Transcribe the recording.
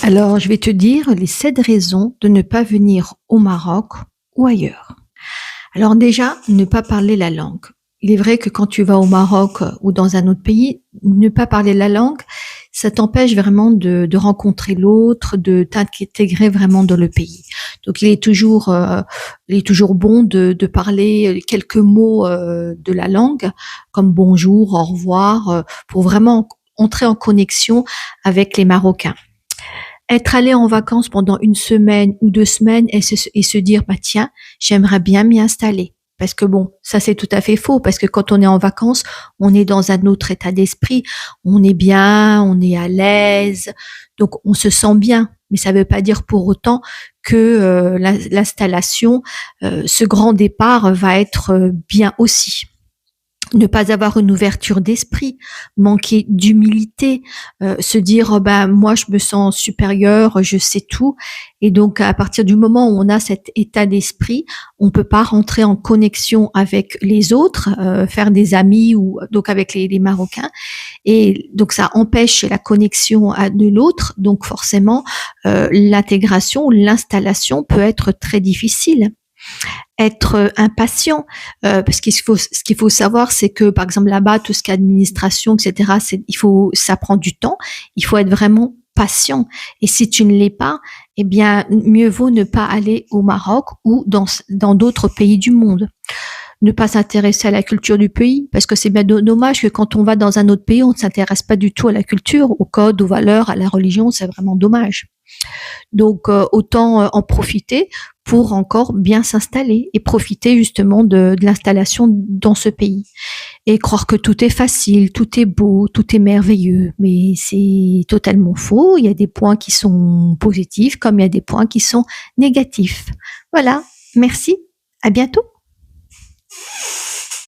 Alors, je vais te dire les 7 raisons de ne pas venir au Maroc ou ailleurs. Alors déjà, ne pas parler la langue. Il est vrai que quand tu vas au Maroc ou dans un autre pays, ne pas parler la langue, ça t'empêche vraiment de rencontrer l'autre, de t'intégrer vraiment dans le pays. Donc il est toujours bon de parler quelques mots de la langue, comme bonjour, au revoir, pour vraiment entrer en connexion avec les Marocains. Être allé en vacances pendant une semaine ou 2 semaines et se dire: «Bah, tiens, j'aimerais bien m'y installer». Parce que bon, ça c'est tout à fait faux, parce que quand on est en vacances, on est dans un autre état d'esprit, on est bien, on est à l'aise, donc on se sent bien. Mais ça ne veut pas dire pour autant que, l'installation, ce grand départ va être, bien aussi. Ne pas avoir une ouverture d'esprit, manquer d'humilité, se dire: «Oh ben, moi je me sens supérieur, je sais tout», et donc à partir du moment où on a cet état d'esprit, on peut pas rentrer en connexion avec les autres, faire des amis ou donc avec les Marocains, et donc ça empêche la connexion de l'autre, donc forcément, l'intégration, l'installation peut être très difficile. Être impatient, parce ce qu'il faut savoir, c'est que par exemple là-bas, tout ce qui est administration, etc., ça prend du temps. Il faut être vraiment patient. Et si tu ne l'es pas, eh bien, mieux vaut ne pas aller au Maroc ou dans d'autres pays du monde. Ne pas s'intéresser à la culture du pays, parce que c'est bien dommage que quand on va dans un autre pays, on ne s'intéresse pas du tout à la culture, au code, aux valeurs, à la religion. C'est vraiment dommage. Donc autant en profiter pour encore bien s'installer et profiter justement de l'installation dans ce pays. Et croire que tout est facile, tout est beau, tout est merveilleux, mais c'est totalement faux. Il y a des points qui sont positifs comme il y a des points qui sont négatifs. Voilà, merci, à bientôt.